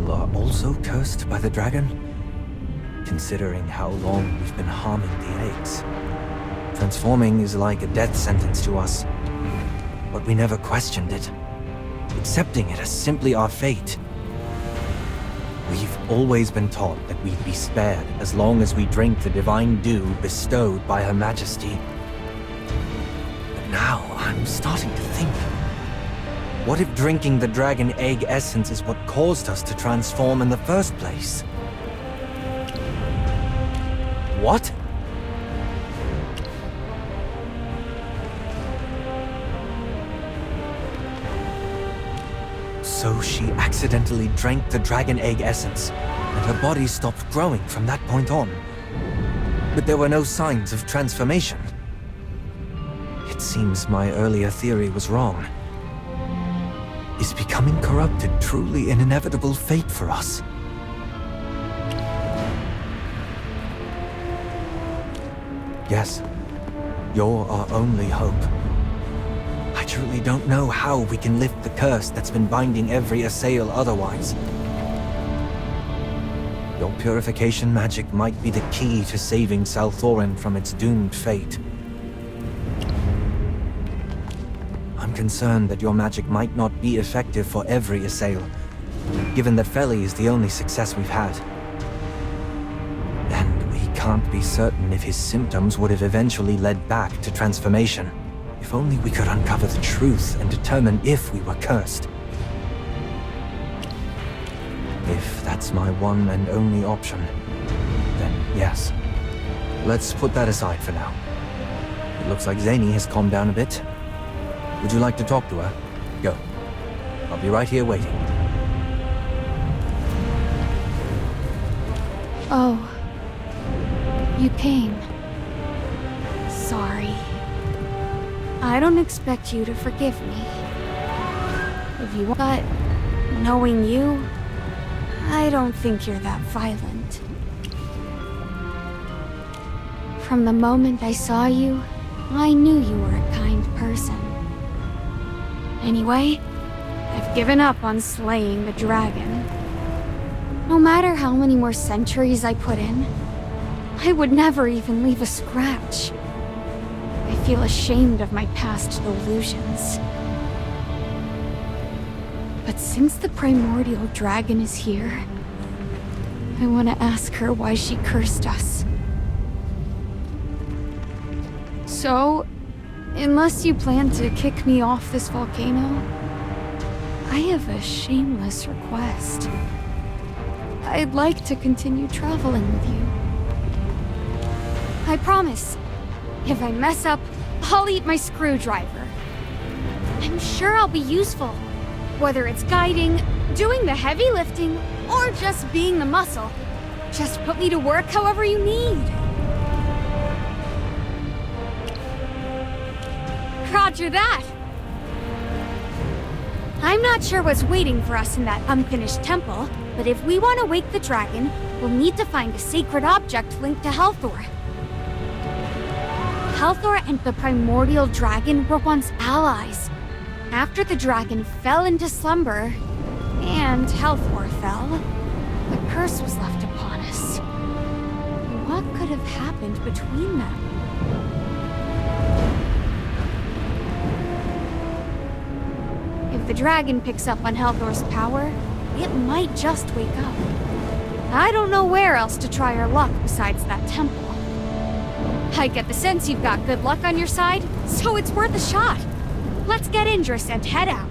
people are also cursed by the dragon? Considering how long we've been harming the eggs. Transforming is like a death sentence to us. But we never questioned it. Accepting it as simply our fate. We've always been taught that we'd be spared as long as we drink the divine dew bestowed by Her Majesty. But now I'm starting to think. What if drinking the dragon egg essence is what caused us to transform in the first place? What? So she accidentally drank the dragon egg essence, and her body stopped growing from that point on. But there were no signs of transformation. It seems my earlier theory was wrong. Is becoming corrupted truly an inevitable fate for us? Yes, you're our only hope. I truly don't know how we can lift the curse that's been binding every assail otherwise. Your purification magic might be the key to saving Salthorin from its doomed fate. I'm concerned that your magic might not be effective for every assail, given that Feli is the only success we've had. And we can't be certain if his symptoms would have eventually led back to transformation. If only we could uncover the truth and determine if we were cursed. If that's my one and only option, then yes. Let's put that aside for now. It looks like Zany has calmed down a bit. Would you like to talk to her? Go. I'll be right here waiting. Oh. You came. Sorry. I don't expect you to forgive me. If you want, but knowing you, I don't think you're that violent. From the moment I saw you, I knew you were a kind person. Anyway, I've given up on slaying the dragon. No matter how many more centuries I put in, I would never even leave a scratch. I feel ashamed of my past delusions. But since the primordial dragon is here, I want to ask her why she cursed us. So, unless you plan to kick me off this volcano, I have a shameless request. I'd like to continue traveling with you. I promise. If I mess up, I'll eat my screwdriver. I'm sure I'll be useful. Whether it's guiding, doing the heavy lifting, or just being the muscle. Just put me to work however you need. Roger that. I'm not sure what's waiting for us in that unfinished temple, but if we want to wake the dragon, we'll need to find a sacred object linked to Helthor. Helthor and the primordial dragon were once allies. After the dragon fell into slumber, and Helthor fell, the curse was left upon us. What could have happened between them? If the dragon picks up on Helthor's power, it might just wake up. I don't know where else to try our luck besides that temple. I get the sense you've got good luck on your side, so it's worth a shot. Let's get Indris and head out.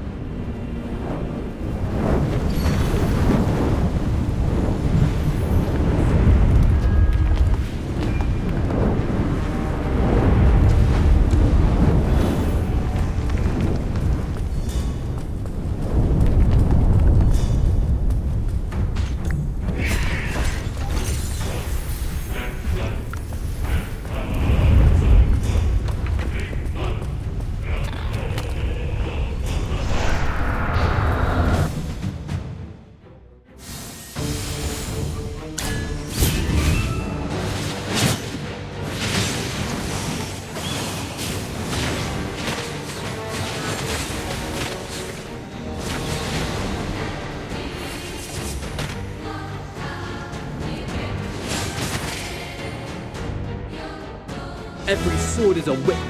Every sword is a witness.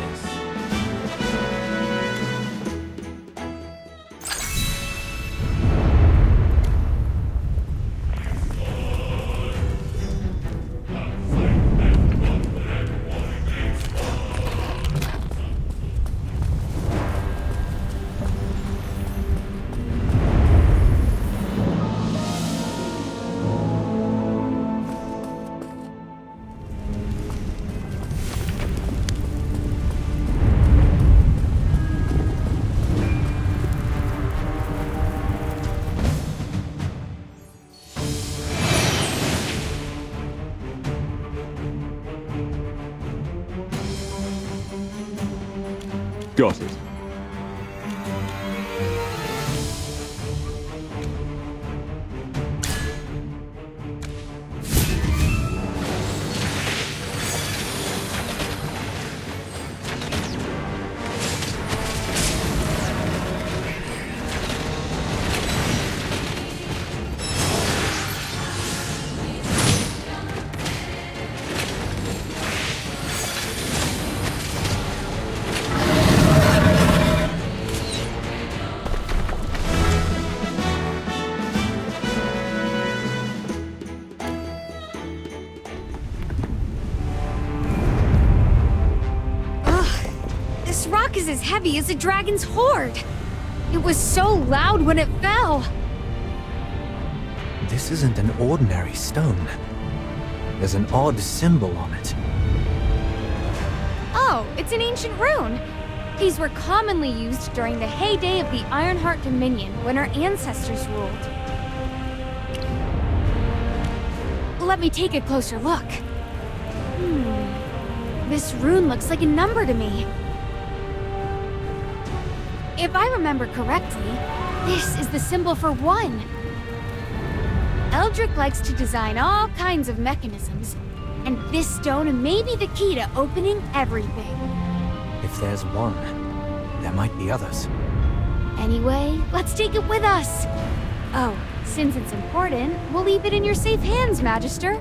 Got it. This rock is as heavy as a dragon's hoard. It was so loud when it fell. This isn't an ordinary stone. There's an odd symbol on it. Oh, it's an ancient rune. These were commonly used during the heyday of the Ironheart Dominion when our ancestors ruled. Let me take a closer look. This rune looks like a number to me. If I remember correctly, this is the symbol for 1. Eldrick likes to design all kinds of mechanisms, and this stone may be the key to opening everything. If there's one, there might be others. Anyway, let's take it with us. Oh, since it's important, we'll leave it in your safe hands, Magister.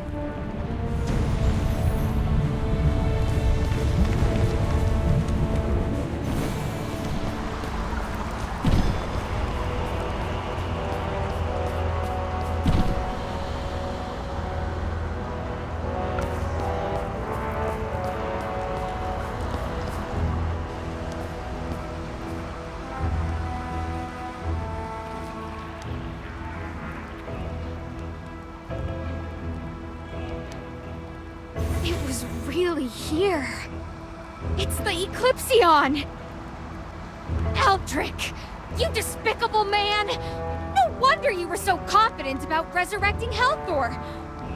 It was really here. It's the Eclipsion! Eldrick! You despicable man! No wonder you were so confident about resurrecting Helthor!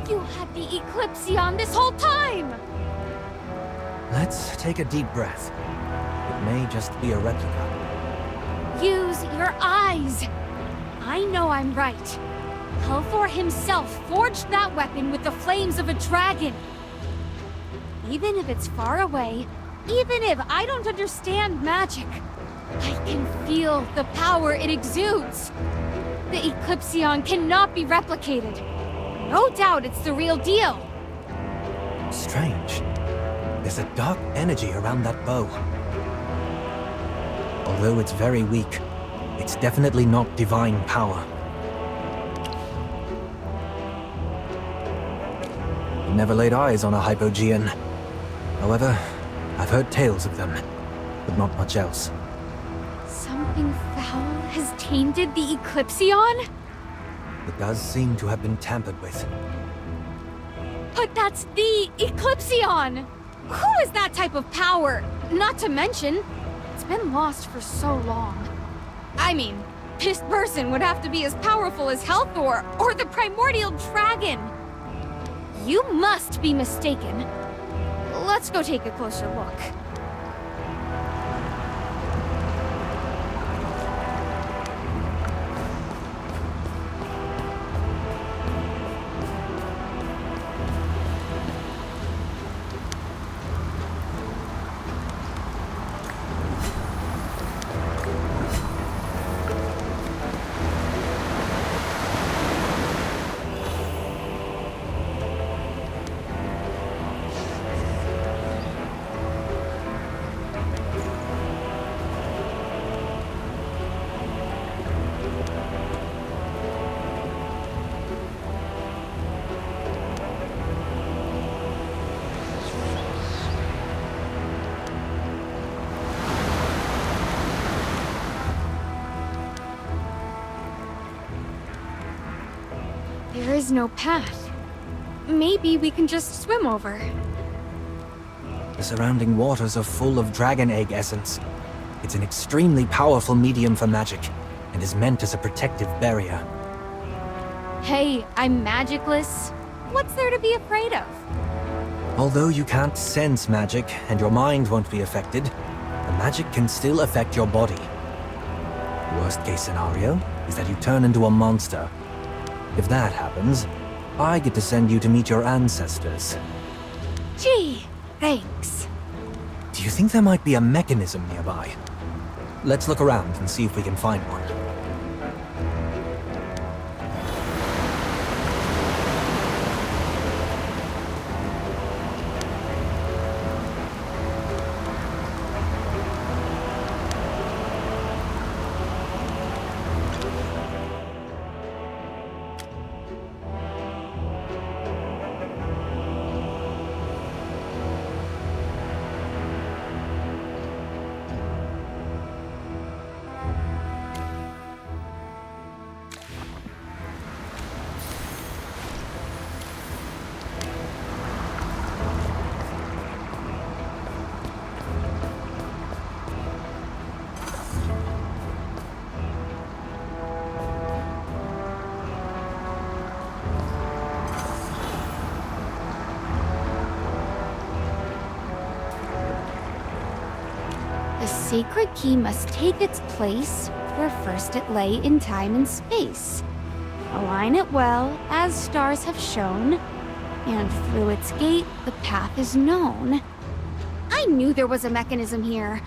You had the Eclipsion this whole time! Let's take a deep breath. It may just be a replica. Use your eyes! I know I'm right. Helthor himself forged that weapon with the flames of a dragon. Even if it's far away, even if I don't understand magic, I can feel the power it exudes. The Eclipsion cannot be replicated. No doubt it's the real deal. Strange. There's a dark energy around that bow. Although it's very weak, it's definitely not divine power. I've never laid eyes on a Hypogean. However, I've heard tales of them, but not much else. Something foul has tainted the Eclipsion? It does seem to have been tampered with. But that's the Eclipsion! Who has that type of power? Not to mention, it's been lost for so long. I mean, this person would have to be as powerful as Helthor or the Primordial Dragon. You must be mistaken. Let's go take a closer look. is no path. Maybe we can just swim over. The surrounding waters are full of dragon egg essence. It's an extremely powerful medium for magic, and is meant as a protective barrier. Hey, I'm magicless. What's there to be afraid of? Although you can't sense magic, and your mind won't be affected, the magic can still affect your body. Worst case scenario is that you turn into a monster. If that happens, I get to send you to meet your ancestors. Gee, thanks. Do you think there might be a mechanism nearby? Let's look around and see if we can find one. The sacred key must take its place where first it lay in time and space. Align it well, as stars have shown, and through its gate the path is known. I knew there was a mechanism here.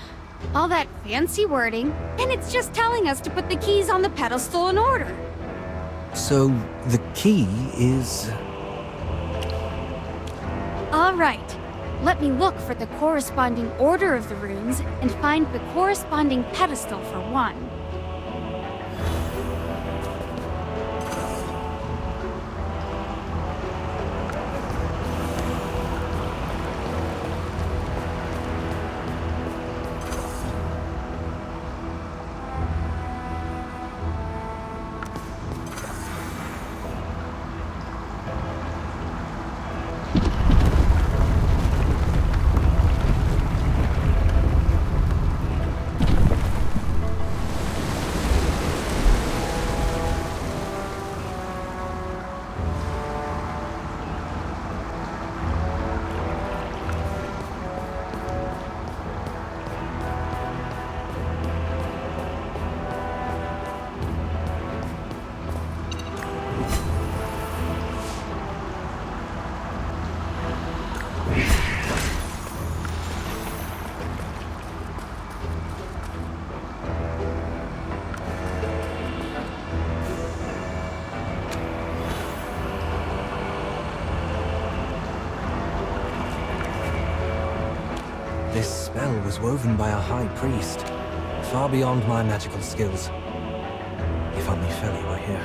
All that fancy wording, and it's just telling us to put the keys on the pedestal in order. So, the key is... All right. Let me look for the corresponding order of the runes and find the corresponding pedestal for one. This spell was woven by a high priest, far beyond my magical skills. If only Feli were here.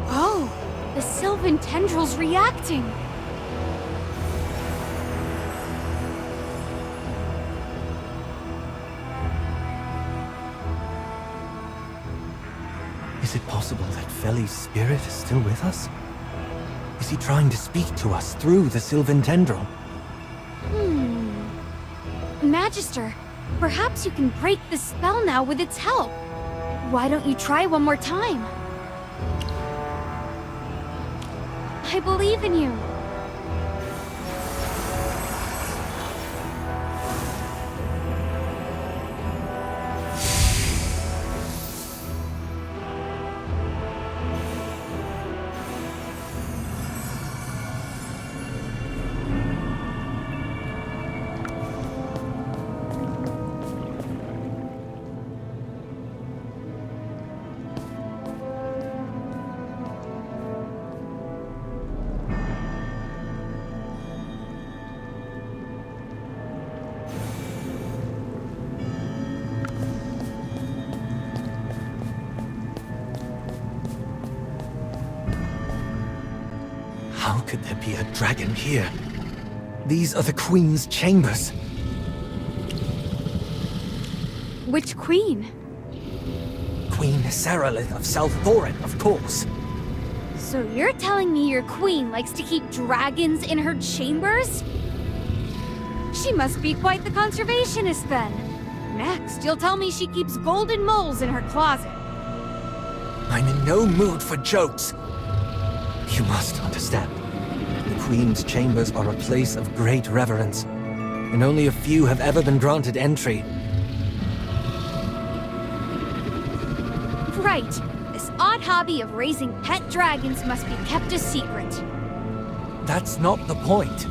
Oh, the Sylvan tendril's reacting. Is it possible that Feli's spirit is still with us? Is he trying to speak to us through the Sylvan tendril? Magister, perhaps you can break the spell now with its help. Why don't you try one more time? I believe in you. How could there be a dragon here? These are the Queen's chambers. Which queen? Queen Seralith of South Thorin, of course. So you're telling me your queen likes to keep dragons in her chambers? She must be quite the conservationist then. Next, you'll tell me she keeps golden moles in her closet. I'm in no mood for jokes. You must understand. The Queen's chambers are a place of great reverence, and only a few have ever been granted entry. Right. This odd hobby of raising pet dragons must be kept a secret. That's not the point.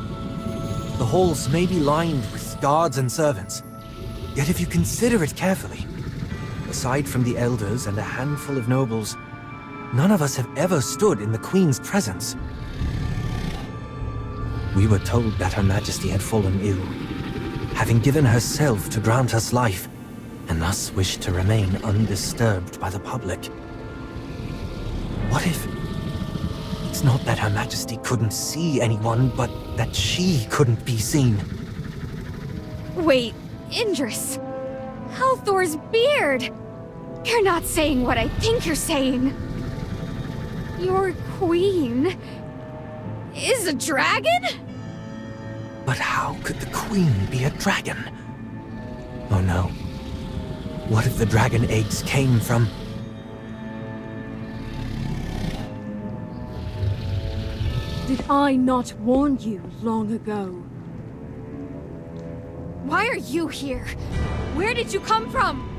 The halls may be lined with guards and servants, yet if you consider it carefully, aside from the elders and a handful of nobles, none of us have ever stood in the Queen's presence. We were told that Her Majesty had fallen ill, having given herself to grant us life, and thus wished to remain undisturbed by the public. What if it's not that Her Majesty couldn't see anyone, but that she couldn't be seen? Wait, Indris. Halthor's beard! You're not saying what I think you're saying. Your queen is a dragon? But how could the Queen be a dragon? Oh no. What if the dragon eggs came from... Did I not warn you long ago? Why are you here? Where did you come from?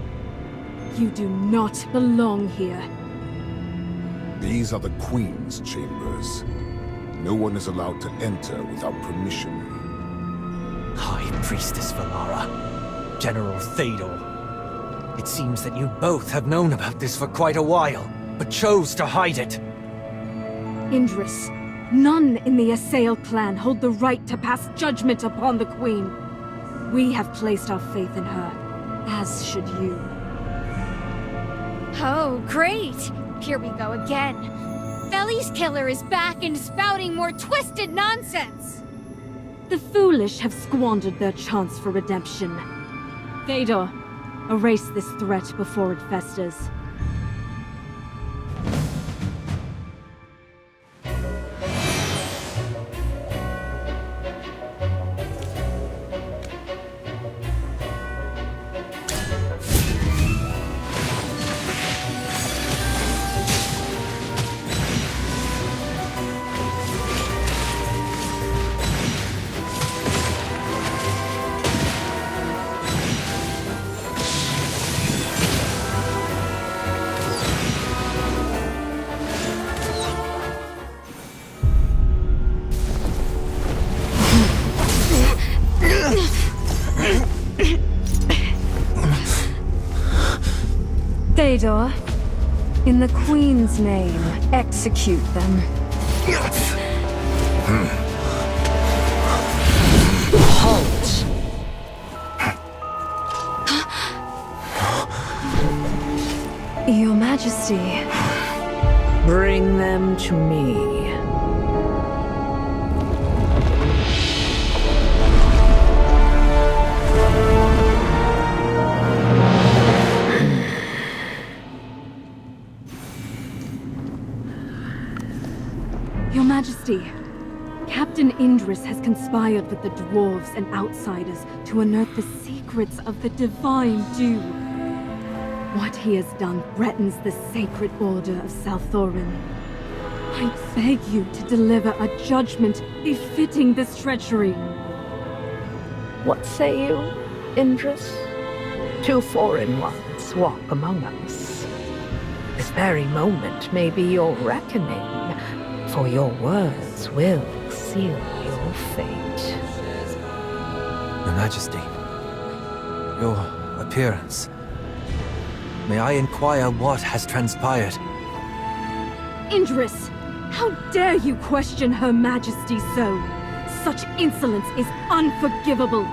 You do not belong here. These are the Queen's chambers. No one is allowed to enter without permission. High Priestess Valara, General Théodore. It seems that you both have known about this for quite a while, but chose to hide it. Indris, none in the Assail clan hold the right to pass judgment upon the Queen. We have placed our faith in her, as should you. Oh, great! Here we go again. Feli's killer is back and spouting more twisted nonsense! The foolish have squandered their chance for redemption. Théodore, erase this threat before it festers. Théodore, in the Queen's name, execute them. Halt! Your Majesty, Bring them to me. Your Majesty, Captain Indris has conspired with the dwarves and outsiders to unearth the secrets of the Divine Dew. What he has done threatens the sacred order of South Thorin. I beg you to deliver a judgment befitting this treachery. What say you, Indris? Two foreign ones walk among us. This very moment may be your reckoning, for your words will seal your fate. Your Majesty, your appearance. May I inquire what has transpired? Indris, how dare you question Her Majesty so? Such insolence is unforgivable.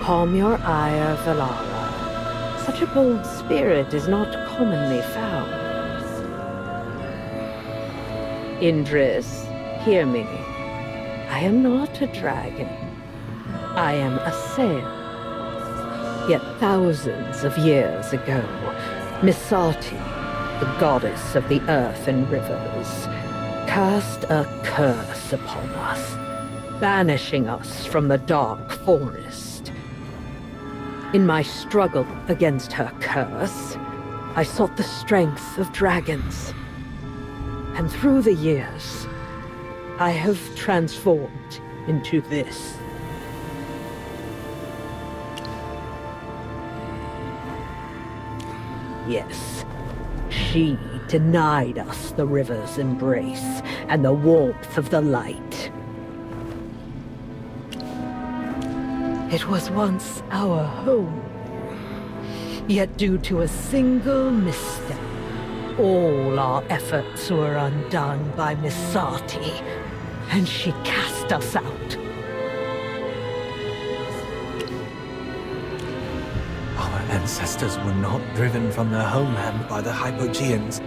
Calm your ire, Valara. Such a bold spirit is not commonly found. Indris, hear me. I am not a dragon. I am a sail. Yet thousands of years ago, Misati, the goddess of the earth and rivers, cast a curse upon us, banishing us from the dark forest. In my struggle against her curse, I sought the strength of dragons. And through the years, I have transformed into this. Yes, she denied us the river's embrace and the warmth of the light. It was once our home. Yet due to a single misstep, all our efforts were undone by Misati, and she cast us out. Our ancestors were not driven from their homeland by the Hypogeans,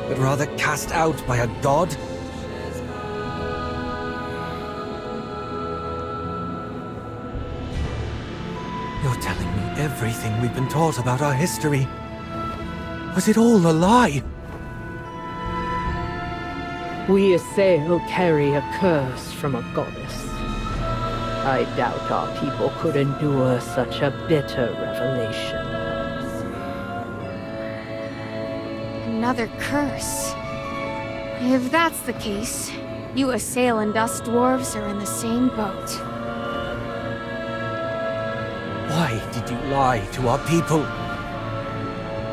but rather cast out by a god? You're telling me everything we've been taught about our history. Was it all a lie? We Assail carry a curse from a goddess. I doubt our people could endure such a bitter revelation. Another curse. If that's the case, you Assail and us dwarves are in the same boat. Why did you lie to our people?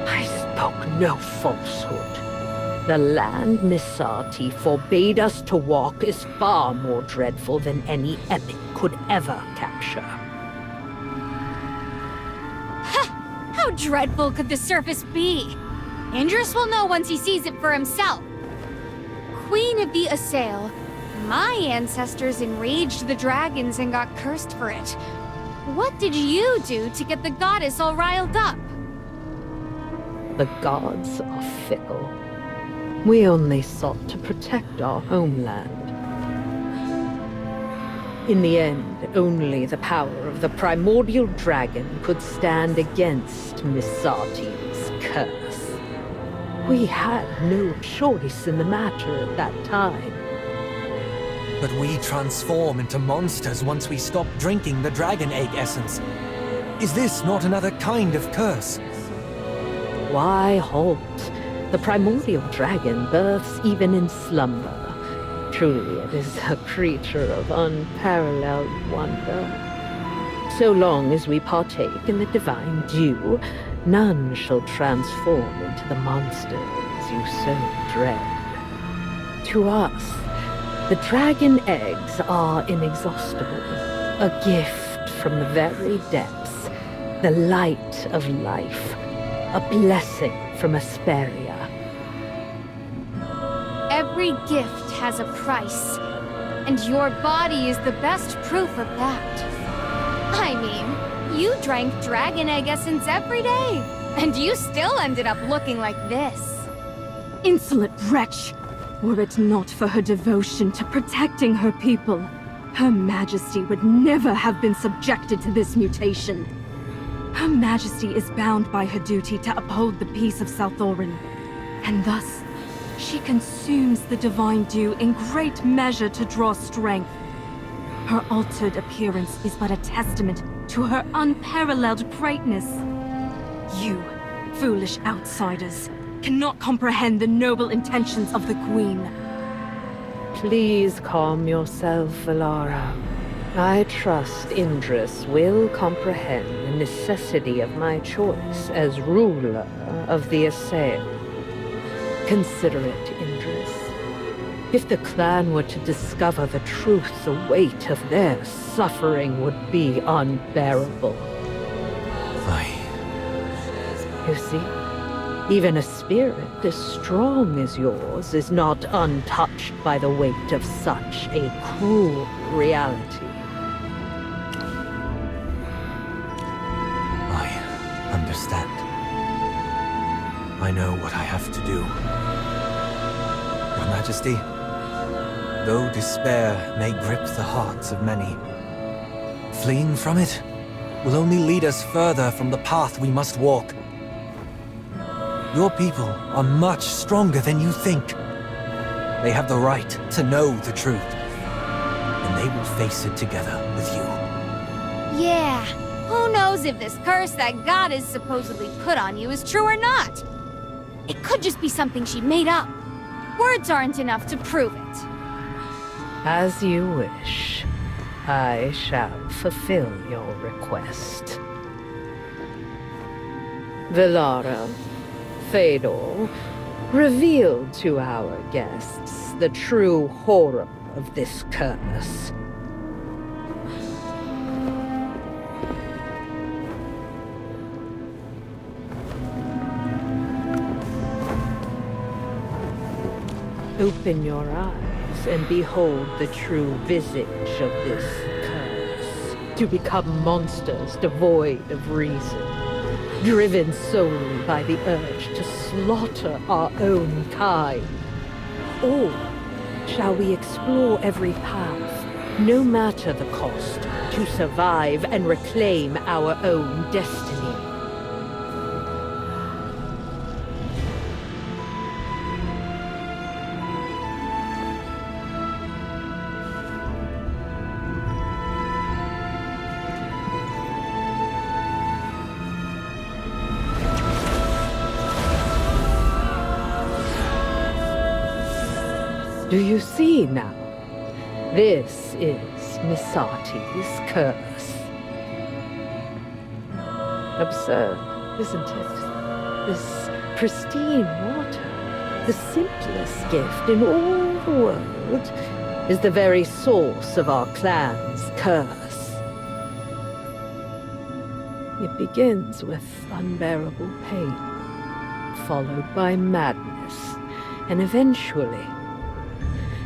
I spoke no falsehood. The land Misati forbade us to walk is far more dreadful than any epic could ever capture. How dreadful could the surface be? Indris will know once he sees it for himself. Queen of the Assail, my ancestors enraged the dragons and got cursed for it. What did you do to get the goddess all riled up? The gods are fickle. We only sought to protect our homeland. In the end, only the power of the primordial dragon could stand against Misati's curse. We had no choice in the matter at that time. But we transform into monsters once we stop drinking the dragon egg essence. Is this not another kind of curse? Why halt? The primordial dragon births even in slumber. Truly, it is a creature of unparalleled wonder. So long as we partake in the divine dew, none shall transform into the monsters you so dread. To us, the dragon eggs are inexhaustible, a gift from the very depths, the light of life, a blessing from Asperia. Every gift has a price, and your body is the best proof of that. I mean, you drank dragon egg essence every day, and you still ended up looking like this. Insolent wretch! Were it not for her devotion to protecting her people, Her Majesty would never have been subjected to this mutation. Her Majesty is bound by her duty to uphold the peace of Southoran, and thus, she consumes the divine dew in great measure to draw strength. Her altered appearance is but a testament to her unparalleled greatness. You, foolish outsiders, cannot comprehend the noble intentions of the Queen. Please calm yourself, Alara. I trust Indris will comprehend the necessity of my choice as ruler of the Assail. Consider it, Indris. If the clan were to discover the truth, the weight of their suffering would be unbearable. You see, even a spirit as strong as yours is not untouched by the weight of such a cruel reality. I understand. I know what I have to do. Your Majesty, though despair may grip the hearts of many, fleeing from it will only lead us further from the path we must walk. Your people are much stronger than you think. They have the right to know the truth. And they will face it together with you. Yeah, who knows if this curse that God has supposedly put on you is true or not? It could just be something she made up. Words aren't enough to prove it. As you wish. I shall fulfill your request. Velara, Fedor, reveal to our guests the true horror of this curse. Open your eyes and behold the true visage of this curse. To become monsters devoid of reason, driven solely by the urge to slaughter our own kind. Or shall we explore every path, no matter the cost, to survive and reclaim our own destiny? Do you see now? This is Misati's curse. Absurd, isn't it? This pristine water, the simplest gift in all the world, is the very source of our clan's curse. It begins with unbearable pain, followed by madness, and eventually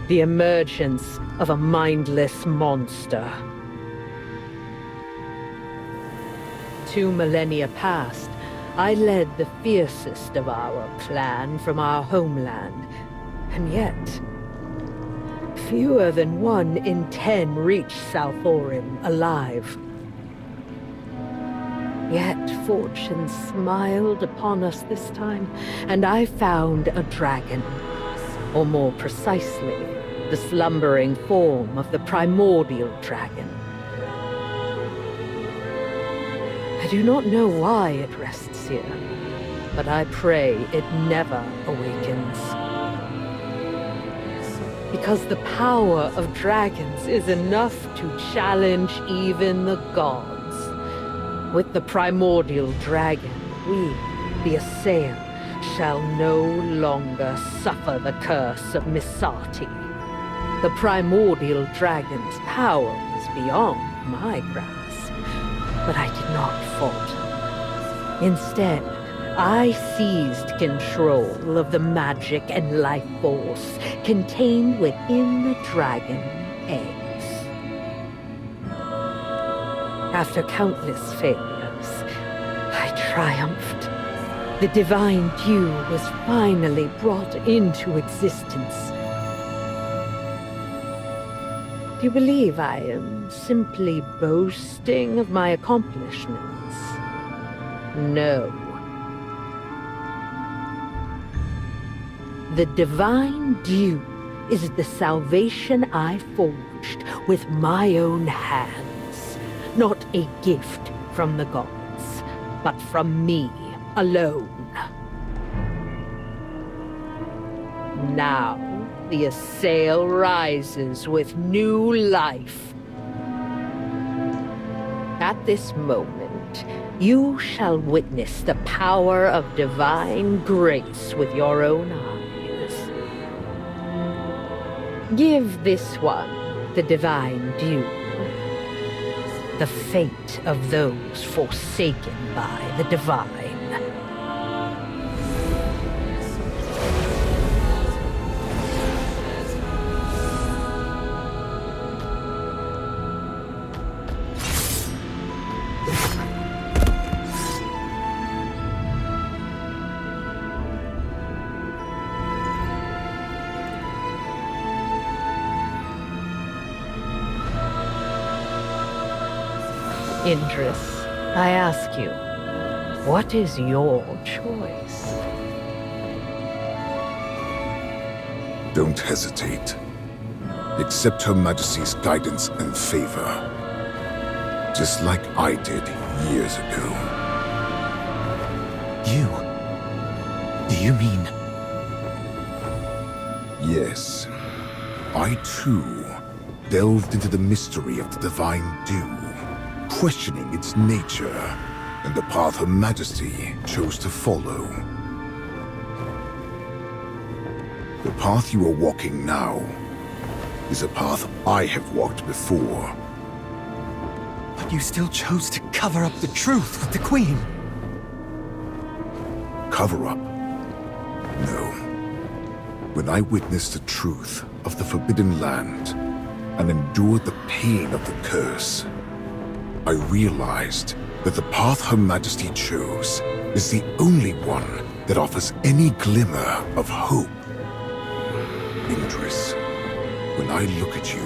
the emergence of a mindless monster. 2 millennia past, I led the fiercest of our clan from our homeland, and yet fewer than 1 in 10 reach South Orim alive. Yet fortune smiled upon us this time, and I found a dragon, or more precisely, the slumbering form of the primordial dragon. I do not know why it rests here, but I pray it never awakens. Because the power of dragons is enough to challenge even the gods. With the primordial dragon, we, the Assail, shall no longer suffer the curse of Misati. The primordial dragon's power was beyond my grasp, but I did not falter. Instead, I seized control of the magic and life force contained within the dragon eggs. After countless failures, I triumphed. The divine dew was finally brought into existence. Do you believe I am simply boasting of my accomplishments? No. The divine dew is the salvation I forged with my own hands. Not a gift from the gods, but from me alone. Now, the Assail rises with new life. At this moment, you shall witness the power of divine grace with your own eyes. Give this one the divine dew, the fate of those forsaken by the divine. Indris, I ask you, what is your choice? Don't hesitate. Accept Her Majesty's guidance and favor. Just like I did years ago. You? Do you mean... Yes. I too delved into the mystery of the Divine Dew, questioning its nature and the path Her Majesty chose to follow. The path you are walking now is a path I have walked before. But you still chose to cover up the truth with the Queen. Cover up? No. When I witnessed the truth of the Forbidden Land and endured the pain of the curse, I realized that the path Her Majesty chose is the only one that offers any glimmer of hope. Indris, when I look at you,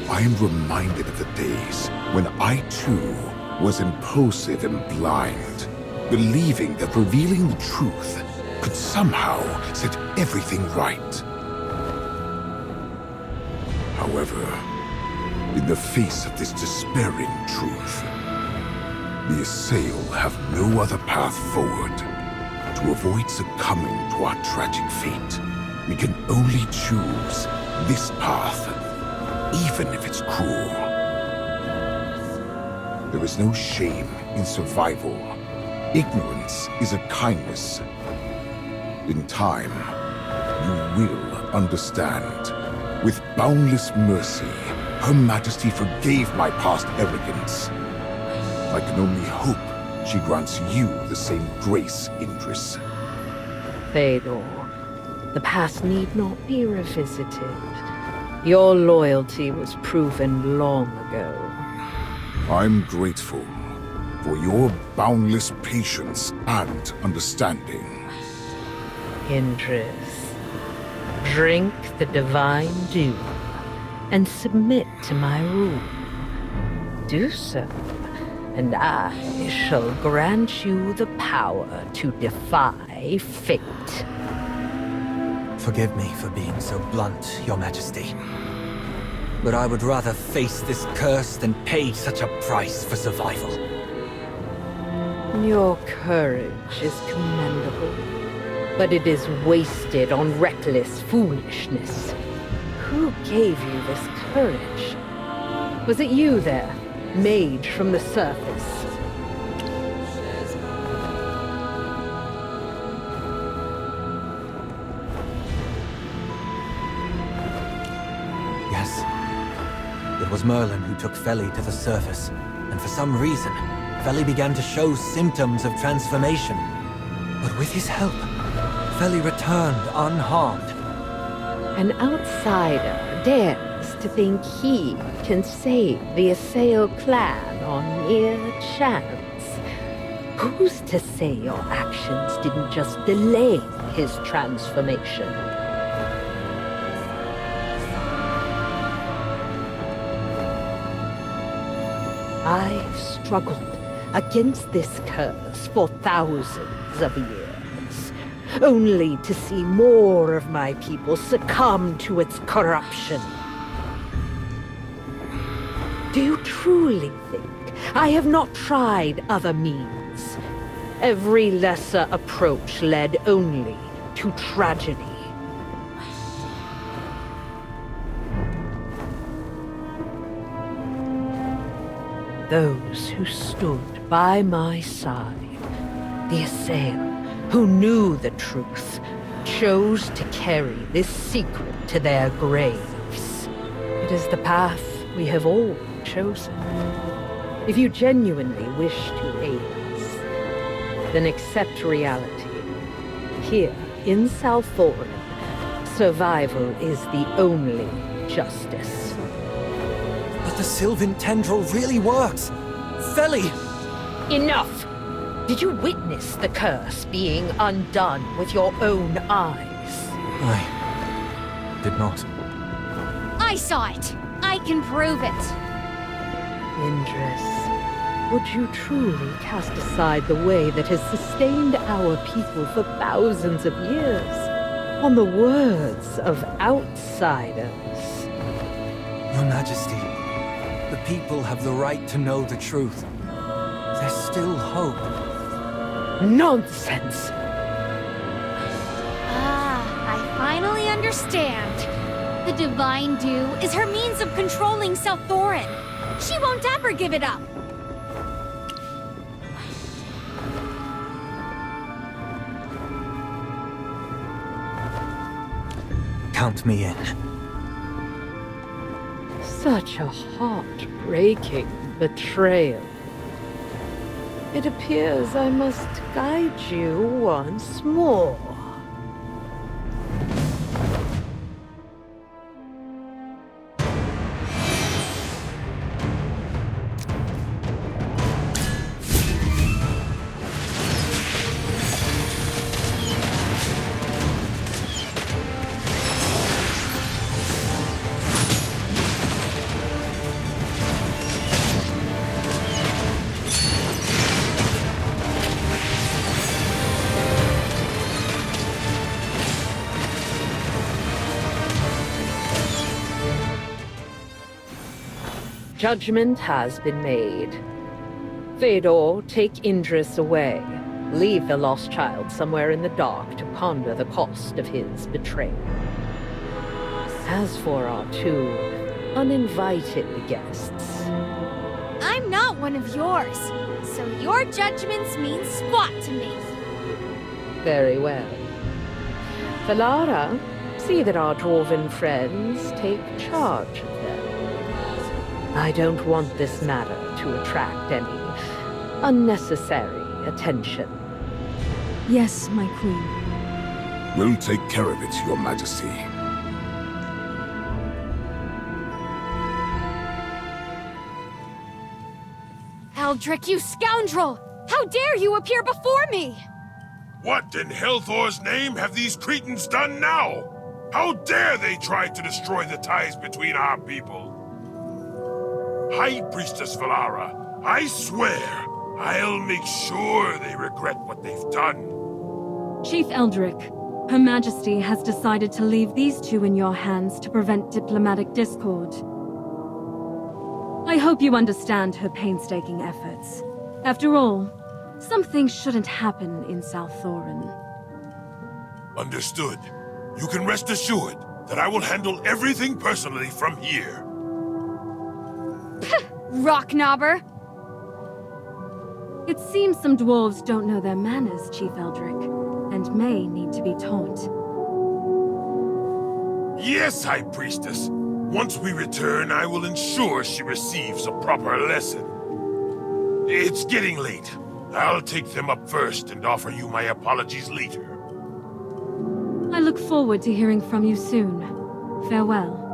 I am reminded of the days when I too was impulsive and blind, believing that revealing the truth could somehow set everything right. However, in the face of this despairing truth, the Assail have no other path forward. To avoid succumbing to our tragic fate, we can only choose this path, even if it's cruel. There is no shame in survival. Ignorance is a kindness. In time, you will understand. With boundless mercy, Her Majesty forgave my past arrogance. I can only hope she grants you the same grace, Indris. Fëdor, the past need not be revisited. Your loyalty was proven long ago. I'm grateful for your boundless patience and understanding. Indris, drink the Divine Dew and submit to my rule. Do so, and I shall grant you the power to defy fate. Forgive me for being so blunt, Your Majesty. But I would rather face this curse than pay such a price for survival. Your courage is commendable, but it is wasted on reckless foolishness. Who gave you this courage? Was it you there, mage from the surface? Yes. It was Merlin who took Feli to the surface, and for some reason, Feli began to show symptoms of transformation. But with his help, Feli returned unharmed. An outsider dares to think he can save the Assail clan on mere chance. Who's to say your actions didn't just delay his transformation? I've struggled against this curse for thousands of years, only to see more of my people succumb to its corruption. Do you truly think I have not tried other means? Every lesser approach led only to tragedy. Those who stood by my side, the Assail, who knew the truth, chose to carry this secret to their graves. It is the path we have all chosen. If you genuinely wish to aid us, then accept reality. Here, in Salthorin, survival is the only justice. But the Sylvan Tendril really works! Feli! Enough! Did you witness the curse being undone with your own eyes? I did not. I saw it. I can prove it. Indris, would you truly cast aside the way that has sustained our people for thousands of years? on the words of outsiders. Your Majesty, the people have the right to know the truth. There's still hope. Nonsense! I finally understand. The Divine Dew is her means of controlling South Thorin. She won't ever give it up. Count me in. Such a heart-breaking betrayal. It appears I must guide you once more. Judgment has been made. Fëdor, take Indris away. Leave the lost child somewhere in the dark to ponder the cost of his betrayal. As for our two uninvited guests, I'm not one of yours, so your judgments mean squat to me. very well. Felara, see that our dwarven friends take charge of them. I don't want this matter to attract any unnecessary attention. Yes, my queen. We'll take care of it, Your Majesty. Eldrick, you scoundrel! How dare you appear before me? What in Helthor's name have these Cretans done now? How dare they try to destroy the ties between our people? High Priestess Felara, I swear, I'll make sure they regret what they've done. Chief Eldrick, Her Majesty has decided to leave these two in your hands to prevent diplomatic discord. I hope you understand her painstaking efforts. After all, some things shouldn't happen in South Thorin. Understood. You can rest assured that I will handle everything personally from here. Rocknobber! It seems some dwarves don't know their manners, Chief Eldrick, and may need to be taught. Yes, High Priestess. Once we return, I will ensure she receives a proper lesson. It's getting late. I'll take them up first and offer you my apologies later. I look forward to hearing from you soon. Farewell.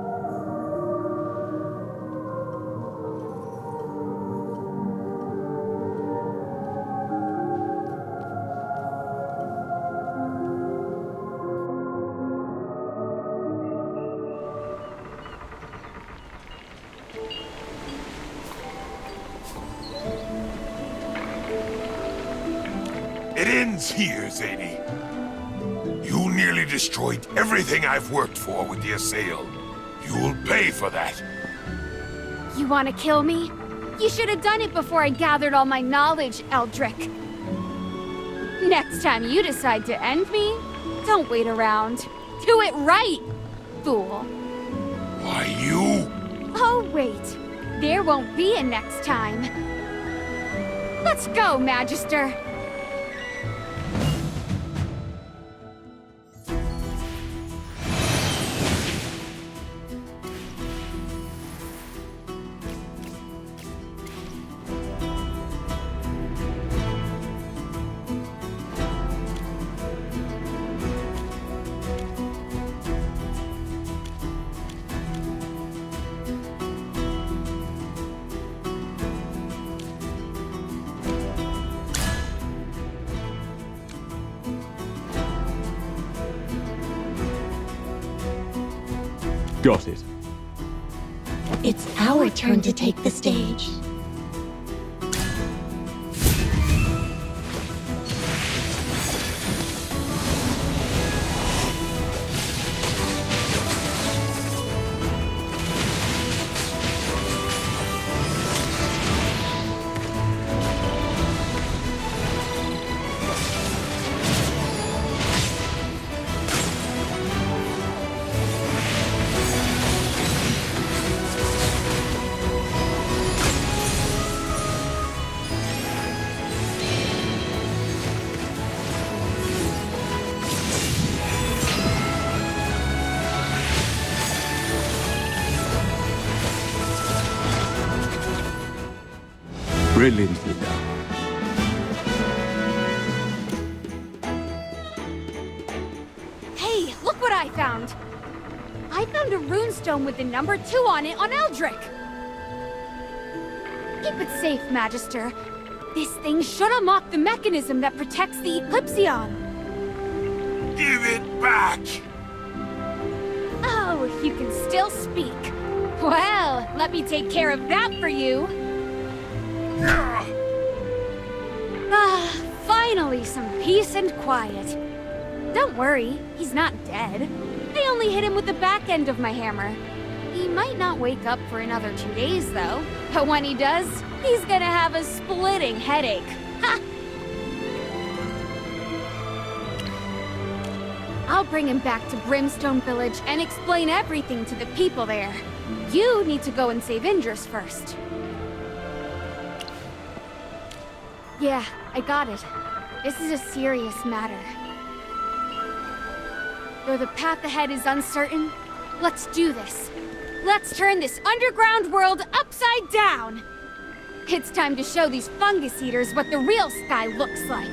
It ends here, Zadie. You nearly destroyed everything I've worked for with the Assail. You'll pay for that. You want to kill me? You should have done it before I gathered all my knowledge, Eldrick. Next time you decide to end me, don't wait around. Do it right, fool. Why, you? Oh, wait. There won't be a next time. Let's go, Magister. Got it. It's our turn to take the stage. brilliantly done. Hey, look what I found! I found a runestone with the number 2 on it on Eldrick! Keep it safe, Magister. This thing should unlock the mechanism that protects the Eclipsion. Give it back! Oh, you can still speak. Well, let me take care of that for you. Ah, finally some peace and quiet. Don't worry, he's not dead. I only hit him with the back end of my hammer. He might not wake up for another 2 days, though. But when he does, he's gonna have a splitting headache. Ha! I'll bring him back to Brimstone Village and explain everything to the people there. You need to go and save Indris first. Yeah, I got it. This is a serious matter. Though the path ahead is uncertain, let's do this. Let's turn this underground world upside down! It's time to show these fungus eaters what the real sky looks like.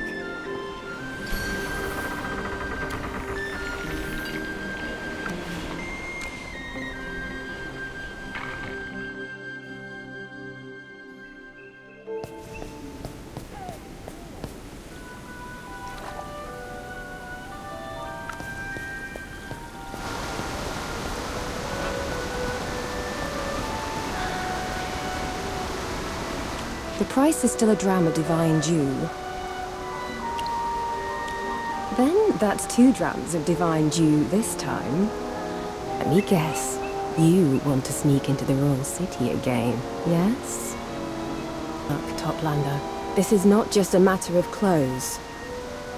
The price is still a dram of divine dew. Then that's 2 drams of divine dew this time. Let me guess. You want to sneak into the royal city again, yes? Look, Toplander, this is not just a matter of clothes.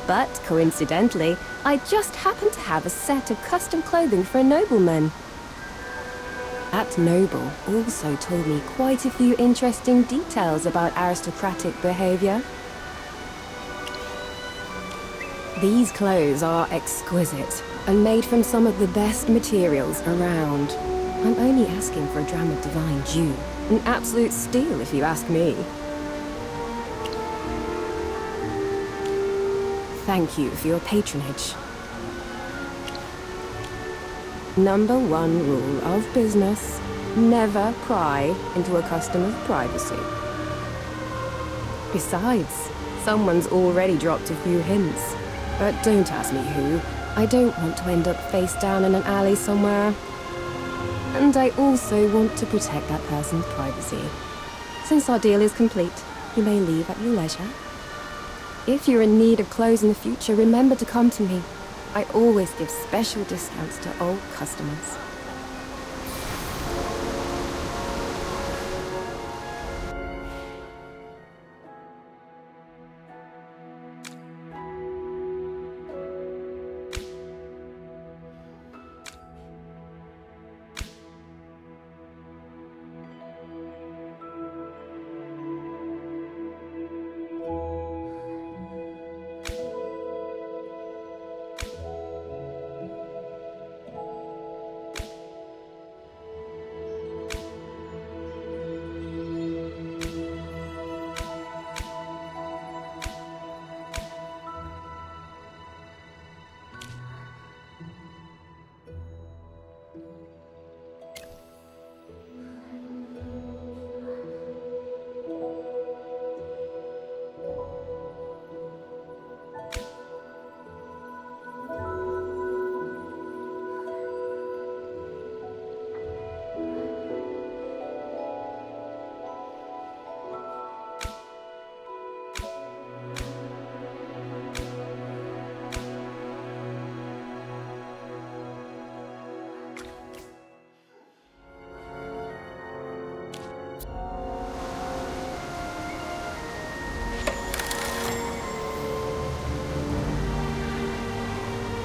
But, coincidentally, I just happen to have a set of custom clothing for a nobleman. That noble also told me quite a few interesting details about aristocratic behavior. These clothes are exquisite and made from some of the best materials around. I'm only asking for a dram of divine dew. An absolute steal, if you ask me. Thank you for your patronage. Number 1 rule of business: never pry into a customer's privacy. Besides, someone's already dropped a few hints. But don't ask me who. I don't want to end up face down in an alley somewhere. And I also want to protect that person's privacy. Since our deal is complete, you may leave at your leisure. If you're in need of clothes in the future, remember to come to me. I always give special discounts to old customers.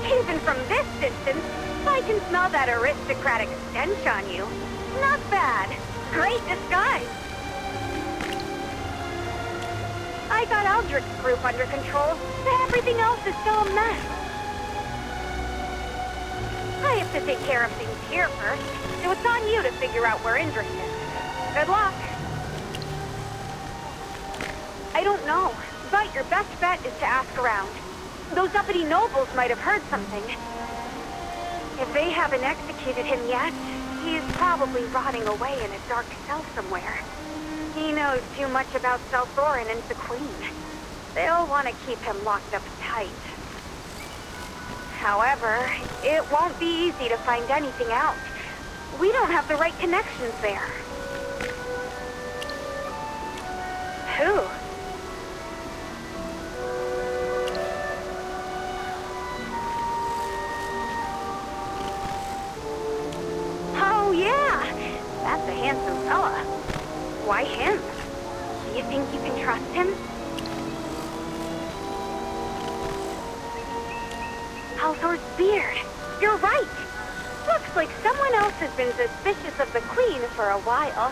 Even from this distance, I can smell that aristocratic stench on you. Not bad. Great disguise. I got Eldrick's group under control, but everything else is still a mess. I have to take care of things here first, so it's on you to figure out where Indris is. Good luck. I don't know, but your best bet is to ask around. Those uppity nobles might have heard something. If they haven't executed him yet, he is probably rotting away in a dark cell somewhere. He knows too much about Selthorin and the Queen. They'll want to keep him locked up tight. However, it won't be easy to find anything out. We don't have the right connections there. Who? Oh, yeah! That's a handsome fella. Why him? Do you think you can trust him? Halthor's beard. You're right. Looks like someone else has been suspicious of the Queen for a while.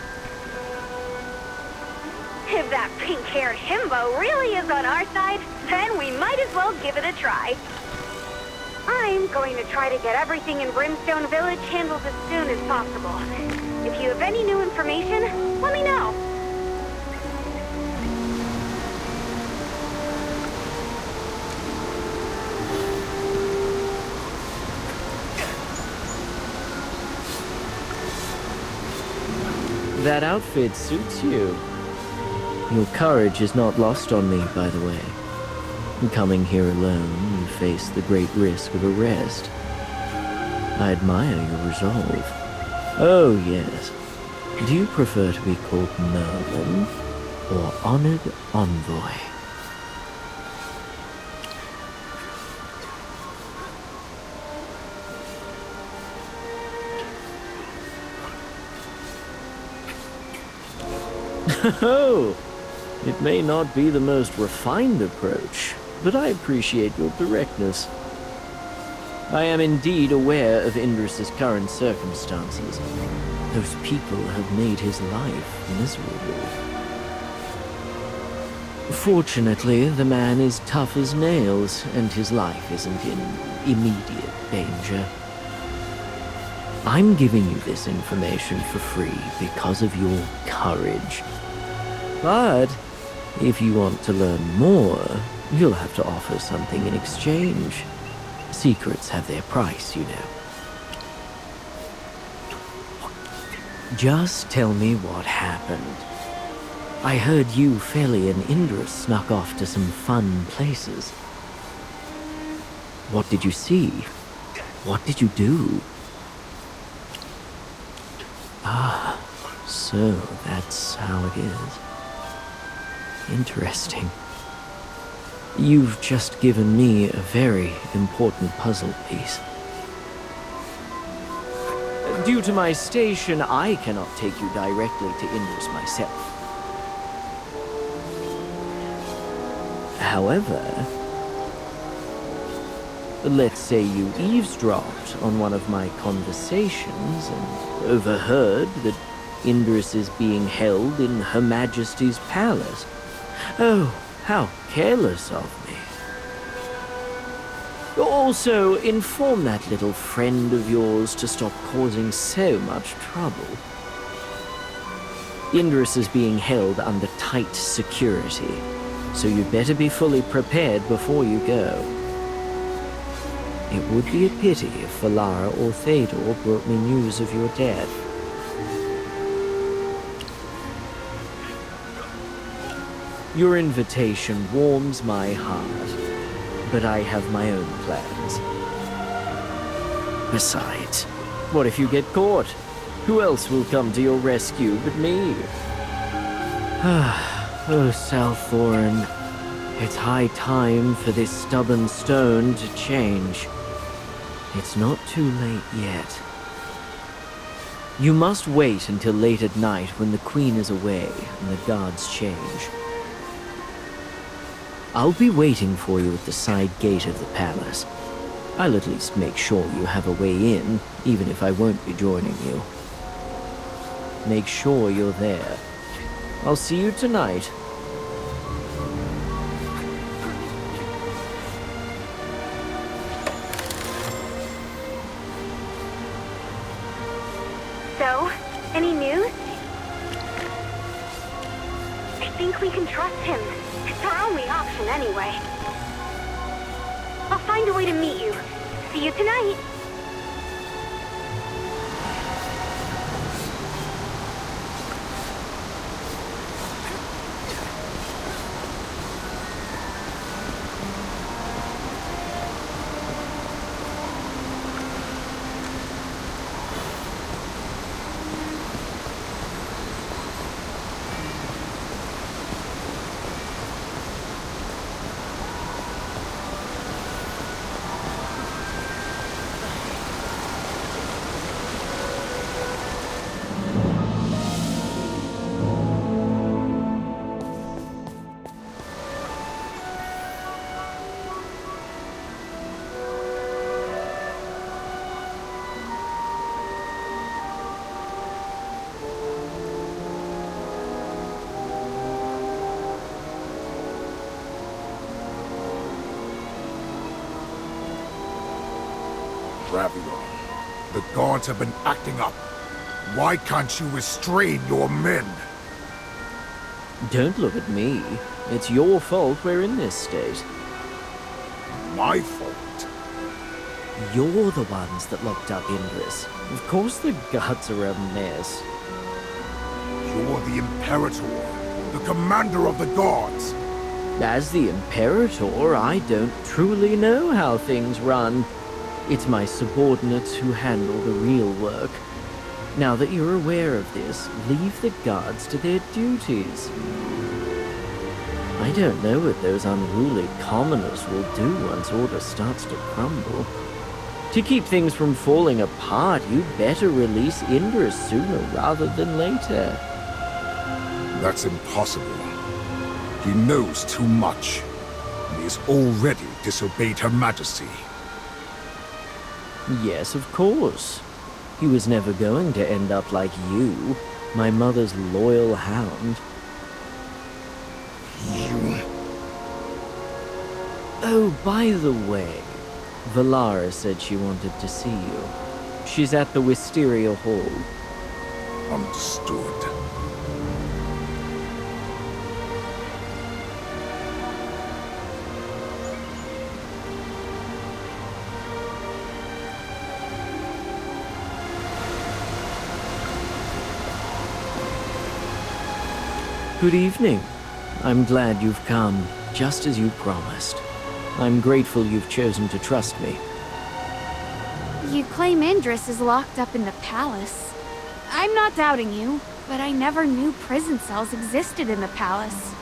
If that pink-haired himbo really is on our side, then we might as well give it a try. I'm going to try to get everything in Brimstone Village handled as soon as possible. If you have any new information, let me know. That outfit suits you. Your courage is not lost on me, by the way. Coming here alone, you face the great risk of arrest. I admire your resolve. Oh, yes. Do you prefer to be called Merlin or Honored Envoy? Oh, it may not be the most refined approach, but I appreciate your directness. I am indeed aware of Indris's current circumstances. Those people have made his life miserable. Fortunately, the man is tough as nails, and his life isn't in immediate danger. I'm giving you this information for free because of your courage. But if you want to learn more, you'll have to offer something in exchange. Secrets have their price, you know. Just tell me what happened. I heard you, Feli, and Indris snuck off to some fun places. What did you see? What did you do? Ah, so that's how it is. Interesting. You've just given me a very important puzzle piece. Due to my station, I cannot take you directly to Indris myself. However, let's say you eavesdropped on one of my conversations and overheard that Indris is being held in Her Majesty's palace. Oh, how careless of me. Also, inform that little friend of yours to stop causing so much trouble. Indris is being held under tight security, so you'd better be fully prepared before you go. It would be a pity if Valara or Théodore brought me news of your death. Your invitation warms my heart, but I have my own plans. Besides, what if you get caught? Who else will come to your rescue but me? Oh, Selthorin, it's high time for this stubborn stone to change. It's not too late yet. You must wait until late at night when the Queen is away and the guards change. I'll be waiting for you at the side gate of the palace. I'll at least make sure you have a way in, even if I won't be joining you. Make sure you're there. I'll see you tonight. So, any news? I think we can trust him. It's our only option anyway. I'll find a way to meet you. See you tonight. Ravion, the gods have been acting up. Why can't you restrain your men? Don't look at me. It's your fault we're in this state. My fault? You're the ones that locked up Indris. Of course the gods are a mess. You're the Imperator, the commander of the gods. As the Imperator, I don't truly know how things run. It's my subordinates who handle the real work. Now that you're aware of this, leave the guards to their duties. I don't know what those unruly commoners will do once order starts to crumble. To keep things from falling apart, you better release Indris sooner rather than later. That's impossible. He knows too much. He has already disobeyed Her Majesty. Yes, of course. He was never going to end up like you, my mother's loyal hound. You... Oh, by the way, Valara said she wanted to see you. She's at the Wisteria Hall. Understood. Good evening. I'm glad you've come, just as you promised. I'm grateful you've chosen to trust me. You claim Indris is locked up in the palace. I'm not doubting you, but I never knew prison cells existed in the palace.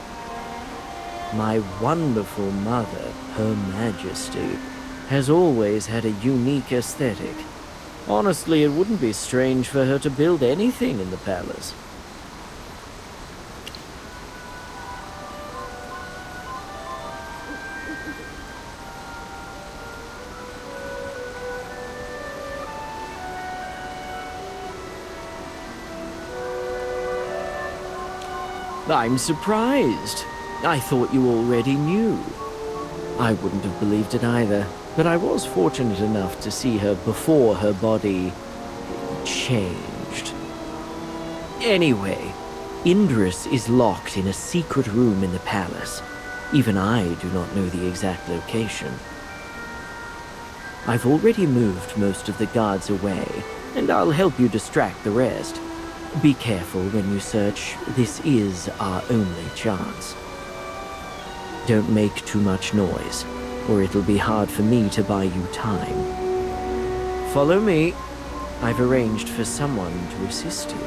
My wonderful mother, Her Majesty, has always had a unique aesthetic. Honestly, it wouldn't be strange for her to build anything in the palace. I'm surprised. I thought you already knew. I wouldn't have believed it either, but I was fortunate enough to see her before her body changed. Anyway, Indris is locked in a secret room in the palace. Even I do not know the exact location. I've already moved most of the guards away, and I'll help you distract the rest. Be careful when you search. This is our only chance. Don't make too much noise, or it'll be hard for me to buy you time. Follow me. I've arranged for someone to assist you.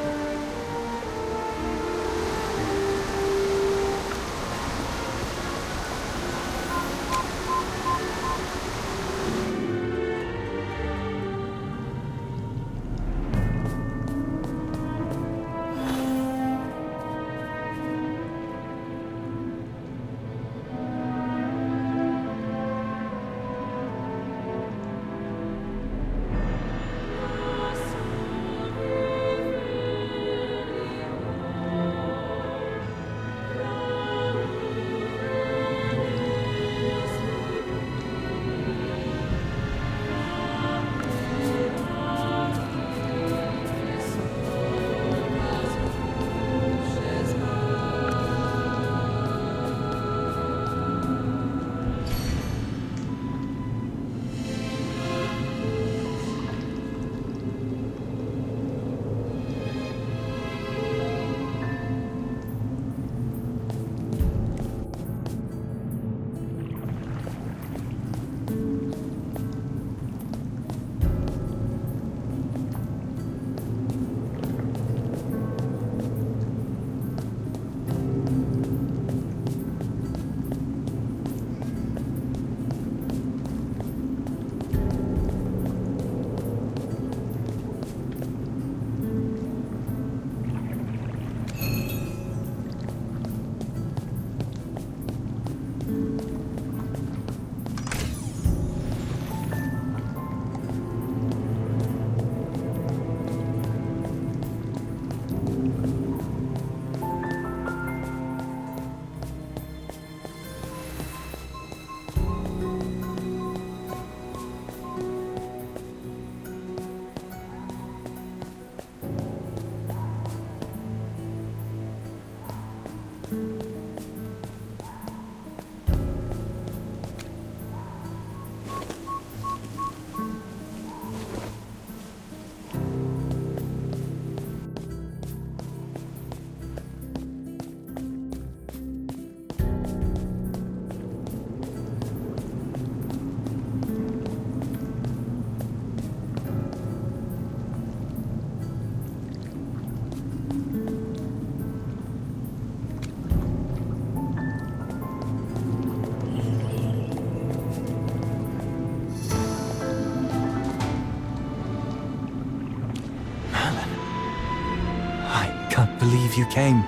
can't believe you came.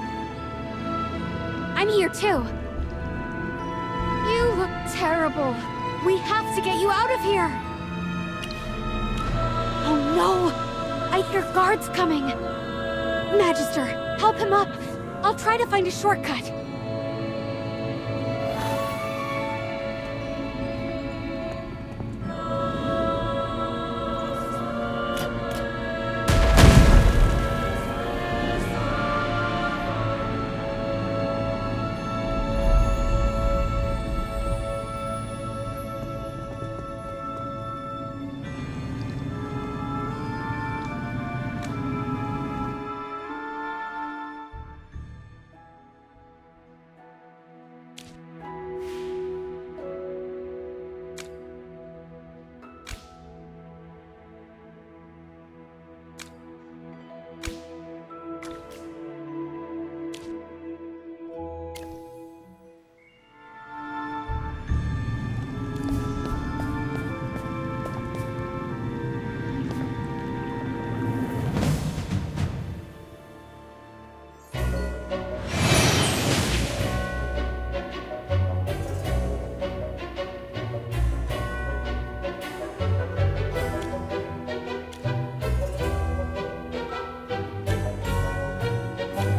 I'm here too. You look terrible. We have to get you out of here. Oh no! I hear guards coming. Magister, help him up. I'll try to find a shortcut.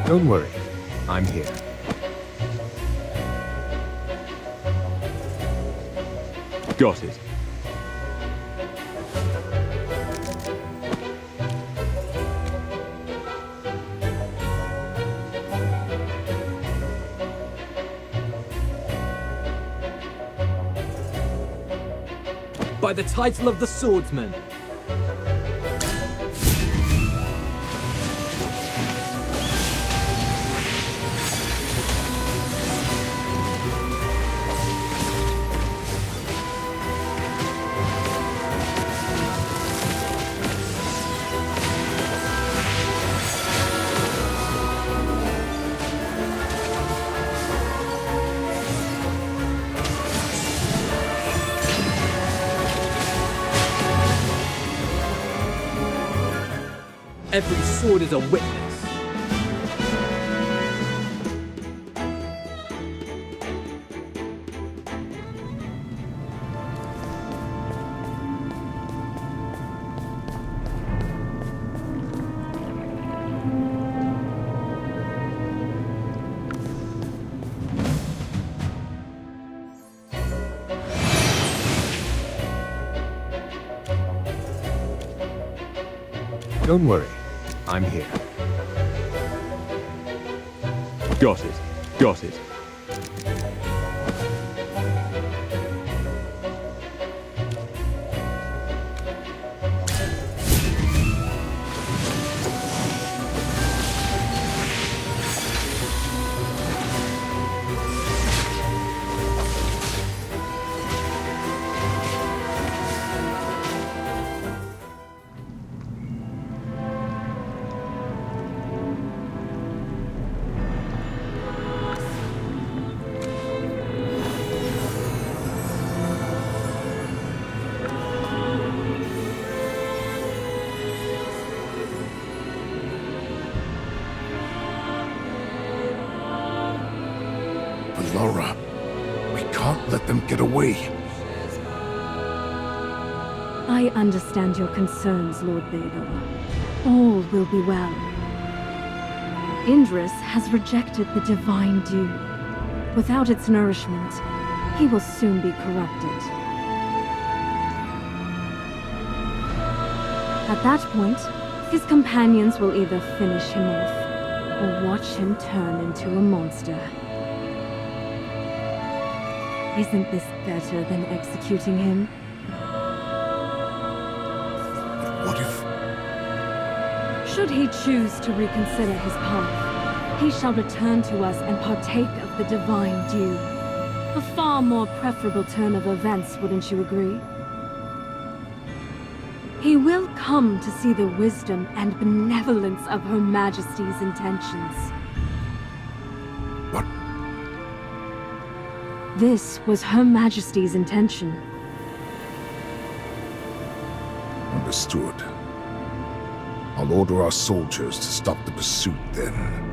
Don't worry, I'm here. Got it. By the title of the swordsman. Every sword is a witness. Don't worry, I'm here. Got it. Got it. Laura, we can't let them get away. I understand your concerns, Lord Vader. All will be well. Indris has rejected the divine dew. Without its nourishment, he will soon be corrupted. At that point, his companions will either finish him off, or watch him turn into a monster. Isn't this better than executing him? What if... Should he choose to reconsider his path, he shall return to us and partake of the divine dew. A far more preferable turn of events, wouldn't you agree? He will come to see the wisdom and benevolence of Her Majesty's intentions. What? This was Her Majesty's intention. Understood. I'll order our soldiers to stop the pursuit then.